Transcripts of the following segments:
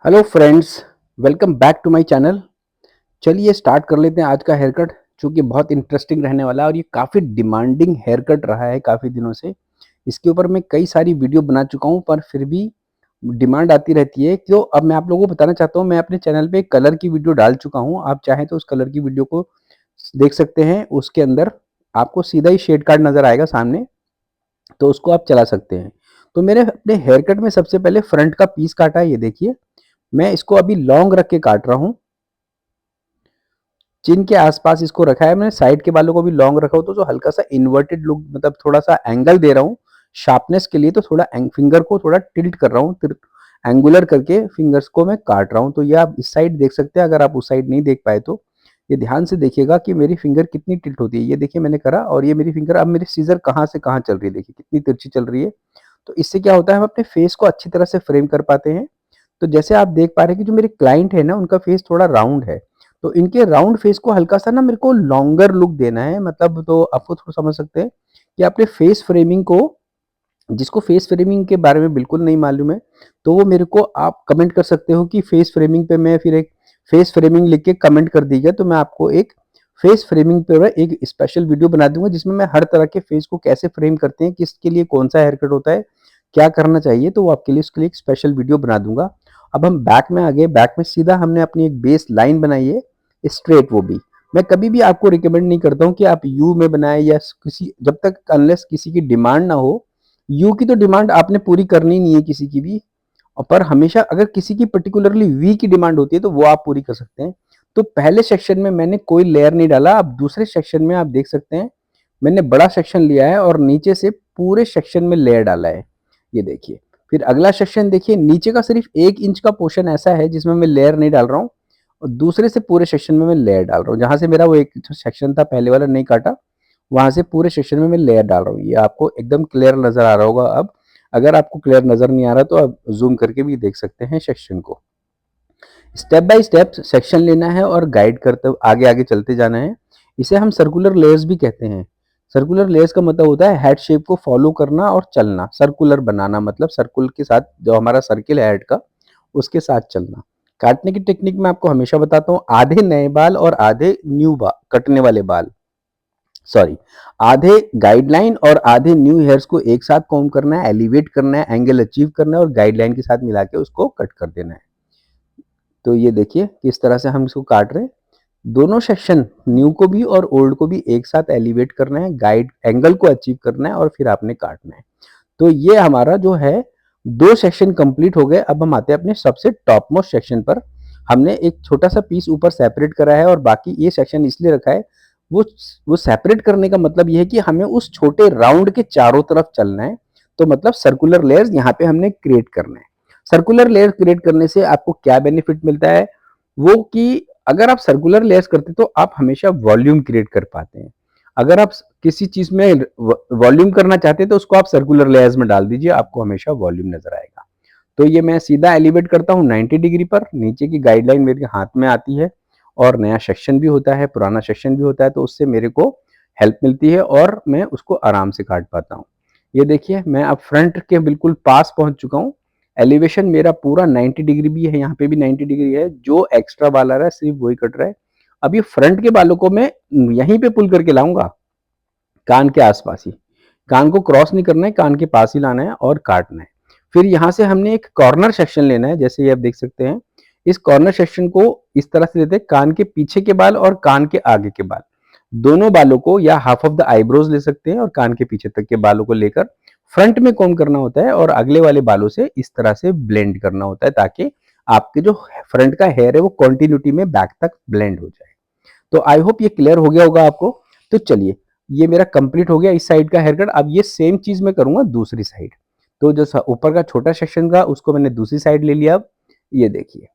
Hello friends, welcome back to my channel. चलिए start कर लेते हैं आज का हेयर कट, जो कि बहुत इंटरेस्टिंग रहने वाला है और ये काफ़ी डिमांडिंग हेयर कट रहा है काफ़ी दिनों से। इसके ऊपर मैं कई सारी वीडियो बना चुका हूँ, पर फिर भी डिमांड आती रहती है। तो अब मैं आप लोगों को बताना चाहता हूँ, मैं अपने चैनल पे एक कलर की वीडियो डाल चुका हूँ। आप चाहें तो उस कलर की वीडियो को देख सकते हैं। उसके अंदर आपको सीधा ही शेड कार्ड नज़र आएगा सामने, तो उसको आप चला सकते हैं। तो मैंने अपने हेयर कट में सबसे पहले फ्रंट का पीस काटा है, ये देखिए। मैं इसको अभी लॉन्ग रख के काट रहा हूँ। चिन के आसपास इसको रखा है मैंने, साइड के बालों को भी लॉन्ग रखा हो तो जो हल्का सा इन्वर्टेड लुक, मतलब थोड़ा सा एंगल दे रहा हूँ शार्पनेस के लिए, तो थोड़ा फिंगर को थोड़ा टिल्ट कर रहा हूँ, एंगुलर करके फिंगर्स को मैं काट रहा हूँ। तो ये आप इस साइड देख सकते हैं, अगर आप उस साइड नहीं देख पाए तो ये ध्यान से देखिएगा कि मेरी फिंगर कितनी टिल्ट होती है। ये देखिए मैंने करा, और ये मेरी फिंगर, अब मेरी सीजर कहाँ से कहाँ चल रही है, देखिए कितनी तिरछी चल रही है। तो इससे क्या होता है, हम अपने फेस को अच्छी तरह से फ्रेम कर पाते हैं। तो जैसे आप देख पा रहे हैं कि जो मेरे क्लाइंट है ना, उनका फेस थोड़ा राउंड है। तो इनके राउंड फेस को हल्का सा ना मेरे को लॉन्गर लुक देना है, मतलब तो आपको थोड़ा समझ सकते हैं कि अपने फेस फ्रेमिंग को, जिसको फेस फ्रेमिंग के बारे में बिल्कुल नहीं मालूम है, तो वो मेरे को आप कमेंट कर सकते हो कि फेस फ्रेमिंग पे मैं फिर एक फेस फ्रेमिंग लिख के कमेंट कर दीजिए, तो मैं आपको एक फेस फ्रेमिंग पे एक स्पेशल वीडियो बना दूंगा, जिसमें मैं हर तरह के फेस को कैसे फ्रेम करते हैं, किसके लिए कौन सा हेयर कट होता है, क्या करना चाहिए, तो वो आपके लिए उसके लिए एक स्पेशल वीडियो बना दूंगा। अब हम बैक में आ गए। बैक में सीधा हमने अपनी एक बेस लाइन बनाई है, स्ट्रेट। वो भी मैं कभी भी आपको रिकमेंड नहीं करता हूँ कि आप यू में बनाए, या किसी, जब तक अनलेस किसी की डिमांड ना हो। यू की तो डिमांड आपने पूरी करनी नहीं है किसी की भी, और पर हमेशा अगर किसी की पर्टिकुलरली वी की डिमांड होती है तो वो आप पूरी कर सकते हैं। तो पहले सेक्शन में मैंने कोई लेयर नहीं डाला। अब दूसरे सेक्शन में आप देख सकते हैं, मैंने बड़ा सेक्शन लिया है और नीचे से पूरे सेक्शन में लेयर डाला है, ये देखिए। फिर अगला सेक्शन देखिए, नीचे का सिर्फ 1 इंच का पोर्शन ऐसा है जिसमें मैं लेयर नहीं डाल रहा हूँ, और दूसरे से पूरे सेक्शन में मैं लेयर डाल रहा हूँ। जहां से मेरा वो एक सेक्शन था पहले वाला नहीं काटा, वहां से पूरे सेक्शन में मैं लेयर डाल रहा हूँ। ये आपको एकदम क्लियर नजर आ रहा होगा। अब अगर आपको क्लियर नजर नहीं आ रहा तो आप जूम करके भी देख सकते हैं सेक्शन को। स्टेप बाय स्टेप सेक्शन लेना है और गाइड करते आगे आगे चलते जाना है। इसे हम सर्कुलर लेयर्स भी कहते हैं। सर्कुलर लेयर्स का मतलब होता है हेड शेप को फॉलो करना और चलना, सर्कुलर बनाना, मतलब सर्कुल के साथ, जो हमारा सर्किल है हेड का, उसके साथ चलना। काटने की टेक्निक मैं आपको हमेशा बताता हूँ, आधे नए बाल और आधे न्यू बाल, कटने वाले बाल, सॉरी, आधे गाइडलाइन और आधे न्यू हेयर्स को एक साथ कॉम्ब करना है, एलिवेट करना है, एंगल अचीव करना है, और गाइडलाइन के साथ मिला के उसको कट कर देना है। तो ये देखिए किस तरह से हम इसको काट रहे हैं। दोनों सेक्शन, न्यू को भी और ओल्ड को भी एक साथ एलिवेट करना है, गाइड एंगल को अचीव करना है, और फिर आपने काटना है। तो ये हमारा जो है 2 सेक्शन कंप्लीट हो गए। अब हम आते हैं अपने सबसे टॉप मोस्ट सेक्शन पर। हमने एक छोटा सा पीस ऊपर सेपरेट करा है, और बाकी ये सेक्शन इसलिए रखा है, वो वो सेपरेट करने का मतलब ये है कि हमें उस छोटे राउंड के चारों तरफ चलना है। तो मतलब सर्कुलर लेयर्स यहाँ पे हमने क्रिएट करना है। सर्कुलर लेयर क्रिएट करने से आपको क्या बेनिफिट मिलता है, वो कि अगर आप सर्कुलर लेयर्स करते तो आप हमेशा वॉल्यूम क्रिएट कर पाते हैं। अगर आप किसी चीज में वॉल्यूम करना चाहते हैं तो उसको आप सर्कुलर लेयर्स में डाल दीजिए, आपको हमेशा वॉल्यूम नजर आएगा। तो ये मैं सीधा एलिवेट करता हूँ 90 डिग्री पर, नीचे की गाइडलाइन मेरे हाथ में आती है, और नया सेक्शन भी होता है, पुराना सेक्शन भी होता है, तो उससे मेरे को हेल्प मिलती है और मैं उसको आराम से काट पाता हूँ। ये देखिए मैं अब फ्रंट के बिल्कुल पास पहुंच चुका हूँ। एलिवेशन मेरा पूरा 90 डिग्री भी है, यहाँ पे भी 90 डिग्री है। जो एक्स्ट्रा बाल आ रहा है सिर्फ वही कट रहा है। अब ये फ्रंट के बालों को मैं यहीं पे पुल करके लाऊंगा, कान के आसपास ही। कान को क्रॉस नहीं करना है, कान के पास ही लाना है और काटना है। फिर यहाँ से हमने एक कॉर्नर सेक्शन लेना है, जैसे ये आप देख सकते हैं। इस कॉर्नर सेक्शन को इस तरह से लेते हैं, कान के पीछे के बाल और कान के आगे के बाल, दोनों बालों को, या हाफ ऑफ द आईब्रोज ले सकते हैं, और कान के पीछे तक के बालों को लेकर फ्रंट में कॉम्ब करना होता है, और अगले वाले बालों से इस तरह से ब्लेंड करना होता है, ताकि आपके जो फ्रंट का हेयर है वो कंटिन्यूटी में बैक तक ब्लेंड हो जाए। तो आई होप ये क्लियर हो गया होगा आपको। तो चलिए, ये मेरा कंप्लीट हो गया इस साइड का हेयर कट। अब ये सेम चीज मैं करूंगा दूसरी साइड। तो जो ऊपर का छोटा सेक्शन था उसको मैंने दूसरी साइड ले लिया। अब ये देखिए,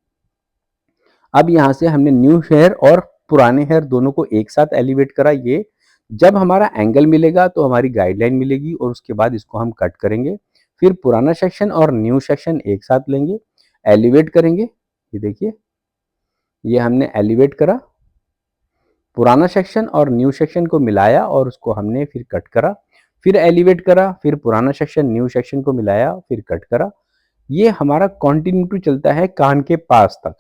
अब यहाँ से हमने न्यू हेयर और पुराने हेयर दोनों को एक साथ एलिवेट करा। ये जब हमारा एंगल मिलेगा तो हमारी गाइडलाइन मिलेगी, और उसके बाद इसको हम कट करेंगे। फिर पुराना सेक्शन और न्यू सेक्शन एक साथ लेंगे, एलिवेट करेंगे। ये देखिए, ये हमने एलिवेट करा, पुराना सेक्शन और न्यू सेक्शन को मिलाया और उसको हमने फिर कट करा, फिर एलिवेट करा, फिर पुराना सेक्शन न्यू सेक्शन को मिलाया, फिर कट करा। ये हमारा कंटिन्यूटी चलता है कान के पास तक।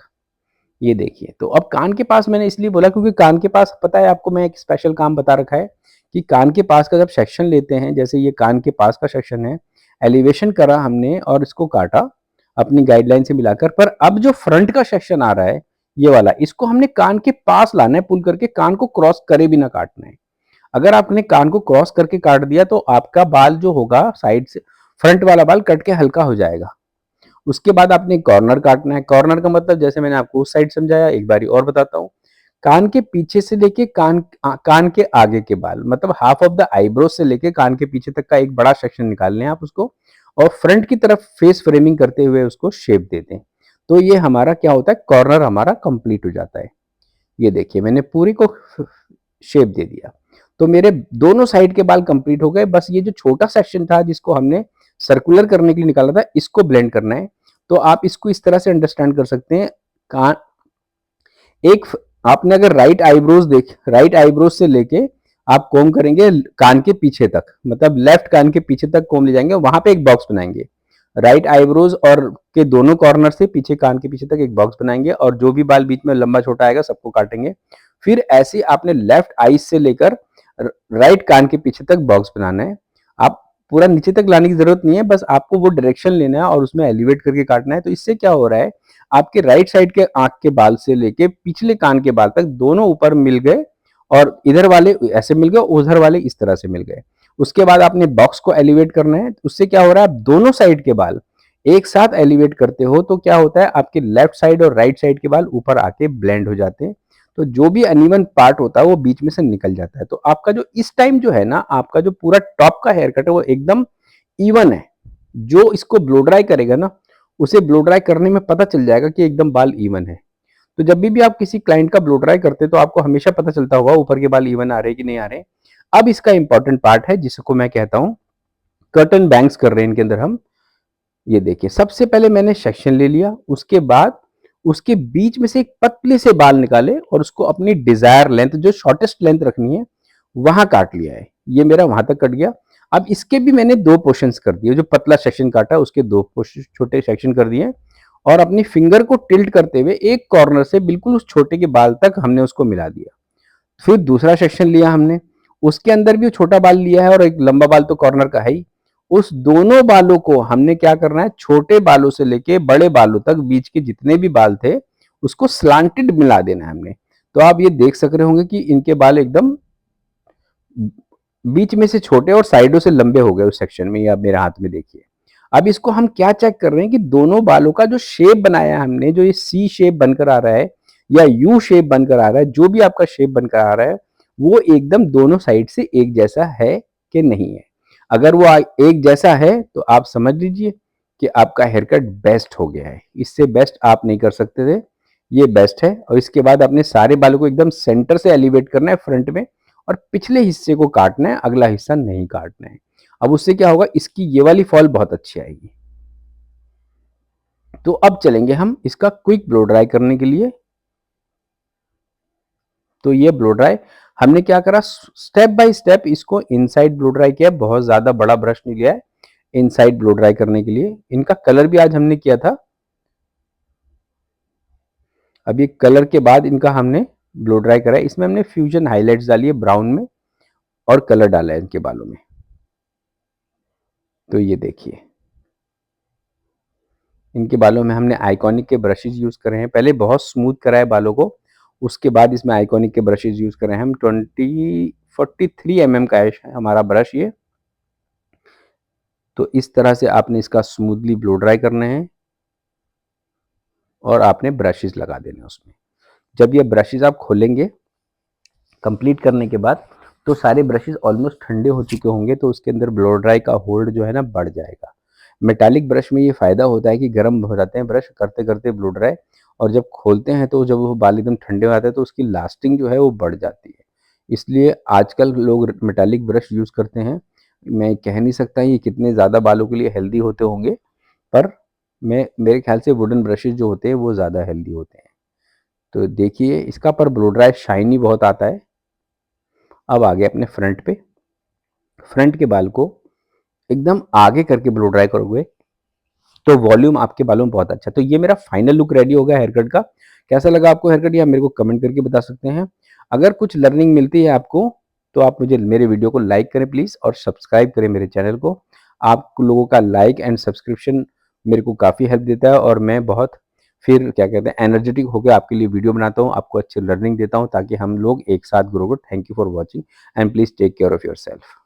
ये देखिए, तो अब कान के पास मैंने इसलिए बोला क्योंकि कान के पास पता है आपको, मैं एक स्पेशल काम बता रखा है कि कान के पास का जब सेक्शन लेते हैं, जैसे ये कान के पास का सेक्शन है, एलिवेशन करा हमने और इसको काटा अपनी गाइडलाइन से मिलाकर, पर अब जो फ्रंट का सेक्शन आ रहा है ये वाला, इसको हमने कान के पास लाना है, पुल करके कान को क्रॉस करे बिना काटना है। अगर आपने कान को क्रॉस करके काट दिया तो आपका बाल जो होगा साइड से, फ्रंट वाला बाल कट के हल्का हो जाएगा। उसके बाद आपने कॉर्नर काटना है। कॉर्नर का मतलब जैसे मैंने आपको उस साइड समझाया, एक बारी और बताता हूँ। कान के पीछे से लेके कान के आगे के बाल, मतलब हाफ ऑफ द आईब्रो से लेके कान के पीछे तक का एक बड़ा सेक्शन निकाल लें आप उसको, और फ्रंट की तरफ फेस फ्रेमिंग करते हुए उसको शेप दे दें। तो ये हमारा क्या होता है, कॉर्नर हमारा कंप्लीट हो जाता है। ये देखिए मैंने पूरी को शेप दे दिया, तो मेरे दोनों साइड के बाल कंप्लीट हो गए। बस ये जो छोटा सेक्शन था जिसको हमने सर्कुलर करने के लिए निकाला था, इसको ब्लेंड करना है। तो आप इसको इस तरह से अंडरस्टैंड कर सकते हैं। कान एक आपने अगर राइट आईब्रोज से लेके आप कोम करेंगे कान के पीछे तक, मतलब लेफ्ट कान के पीछे तक कोम ले जाएंगे, वहां पे एक बॉक्स बनाएंगे। राइट आईब्रोज और के दोनों कॉर्नर से पीछे कान के पीछे तक एक बॉक्स बनाएंगे, और जो भी बाल बीच में लंबा छोटा आएगा सबको काटेंगे। फिर ऐसे आपने लेफ्ट आईज से लेकर राइट कान के पीछे तक बॉक्स बनाना है। आप पूरा नीचे तक लाने की जरूरत नहीं है, बस आपको वो डायरेक्शन लेना है और उसमें एलिवेट करके काटना है। तो इससे क्या हो रहा है, आपके राइट साइड के आंख के बाल से लेके पिछले कान के बाल तक दोनों ऊपर मिल गए, और इधर वाले ऐसे मिल गए, उधर वाले इस तरह से मिल गए। उसके बाद आपने बॉक्स को एलिवेट करना है। उससे क्या हो रहा है, आप दोनों साइड के बाल एक साथ एलिवेट करते हो तो क्या होता है, आपके लेफ्ट साइड और राइट साइड के बाल ऊपर आके ब्लेंड हो जाते हैं। तो जो भी अनइवन पार्ट होता है वो बीच में से निकल जाता है। तो आपका जो इस टाइम जो है ना, आपका जो पूरा टॉप का हेयर कट है वो एकदम इवन है। जो इसको ब्लो ड्राई करेगा ना, उसे ब्लो ड्राई करने में पता चल जाएगा कि एकदम बाल इवन है। तो जब भी आप किसी क्लाइंट का ब्लो ड्राई करते तो आपको हमेशा पता चलता होगा ऊपर के बाल इवन आ रहे हैं कि नहीं आ रहे। अब इसका इंपॉर्टेंट पार्ट है जिसको मैं कहता हूं कर्टन बैंक्स कर रहे हैं इनके अंदर हम। ये देखिए, सबसे पहले मैंने सेक्शन ले लिया, उसके बाद उसके बीच में से एक पतले से बाल निकाले और उसको अपनी डिजायर लेंथ, जो शॉर्टेस्ट लेंथ रखनी है, वहां काट लिया है। ये मेरा वहां तक कट गया। अब इसके भी मैंने दो पोर्शंस कर दिए, जो पतला सेक्शन काटा उसके दो छोटे सेक्शन कर दिए, और अपनी फिंगर को टिल्ट करते हुए एक कॉर्नर से बिल्कुल उस छोटे के बाल तक हमने उसको मिला दिया। फिर दूसरा सेक्शन लिया हमने, उसके अंदर भी छोटा बाल लिया है और एक लंबा बाल तो कॉर्नर का है ही। उस दोनों बालों को हमने क्या करना है, छोटे बालों से लेके बड़े बालों तक बीच के जितने भी बाल थे उसको स्लांटेड मिला देना है हमने। तो आप ये देख सक रहे होंगे कि इनके बाल एकदम बीच में से छोटे और साइडों से लंबे हो गए उस सेक्शन में। ये आप मेरे हाथ में देखिए। अब इसको हम क्या चेक कर रहे हैं कि दोनों बालों का जो शेप बनाया है हमने, जो ये सी शेप बनकर आ रहा है या यू शेप बनकर आ रहा है, जो भी आपका शेप बनकर आ रहा है, वो एकदम दोनों साइड से एक जैसा है कि नहीं है। अगर वो एक जैसा है तो आप समझ लीजिए कि आपका हेयर कट बेस्ट हो गया है। इससे बेस्ट आप नहीं कर सकते थे, ये बेस्ट है। और इसके बाद आपने सारे बालों को एकदम सेंटर से एलिवेट करना है फ्रंट में, और पिछले हिस्से को काटना है, अगला हिस्सा नहीं काटना है। अब उससे क्या होगा, इसकी ये वाली फॉल बहुत अच्छी आएगी। तो अब चलेंगे हम इसका क्विक ब्लो ड्राई करने के लिए। तो ये ब्लो ड्राई हमने क्या करा, स्टेप बाय स्टेप इसको इनसाइड ब्लो ड्राई किया। बहुत ज्यादा बड़ा ब्रश नहीं लिया है इनसाइड ब्लो ड्राई करने के लिए। इनका कलर भी आज हमने किया था। अभी कलर के बाद इनका हमने ब्लो ड्राई करा है। इसमें हमने फ्यूजन हाइलाइट्स डाली है ब्राउन में, और कलर डाला है इनके बालों में। तो ये देखिए, इनके बालों में हमने आइकॉनिक के ब्रशेज यूज करे हैं। पहले बहुत स्मूथ करा है बालों को, उसके बाद इसमें आइकॉनिक के ब्रशेज यूज करे हैं हम। 43 mm का है हमारा ब्रश ये। तो इस तरह से आपने इसका स्मूथली ब्लो ड्राई करने हैं, और आपने ब्रशेज लगा देने उसमें। जब ये ब्रशेज आप खोलेंगे कंप्लीट करने के बाद, तो सारे ब्रशेज ऑलमोस्ट ठंडे हो चुके होंगे, तो उसके अंदर ब्लो ड्राई का होल्ड जो है ना बढ़ जाएगा। मेटालिक ब्रश में ये फायदा होता है कि गर्म हो जाते हैं ब्रश करते करते ब्लो ड्राई, और जब खोलते हैं तो जब वो बाल एकदम ठंडे हो जाते हैं तो उसकी लास्टिंग जो है वो बढ़ जाती है। इसलिए आजकल लोग मेटालिक ब्रश यूज करते हैं। मैं कह नहीं सकता ये कितने ज़्यादा बालों के लिए हेल्दी होते होंगे, पर मेरे ख्याल से वुडन ब्रशेज जो होते हैं वो ज़्यादा हेल्दी होते हैं। तो देखिए, इसका पर ब्लो ड्राई शाइनी बहुत आता है। अब आगे अपने फ्रंट पे, फ्रंट के बाल को एकदम आगे करके ब्लो ड्राई करोगे तो वॉल्यूम आपके बालों में बहुत अच्छा। तो ये मेरा फाइनल लुक रेडी हो गया हेयर कट का। कैसा लगा आपको हेयर कट, या मेरे को कमेंट करके बता सकते हैं। अगर कुछ लर्निंग मिलती है आपको, तो आप मुझे मेरे वीडियो को लाइक करें प्लीज़, और सब्सक्राइब करें मेरे चैनल को। आप लोगों का लाइक एंड सब्सक्रिप्शन मेरे को काफ़ी हेल्प देता है, और मैं बहुत फिर क्या कहते हैं एनर्जेटिक होकर आपके लिए वीडियो बनाता हूँ, आपको अच्छी लर्निंग देता हूँ, ताकि हम लोग एक साथ ग्रो करें। Thank you for watching, and please take care of yourself.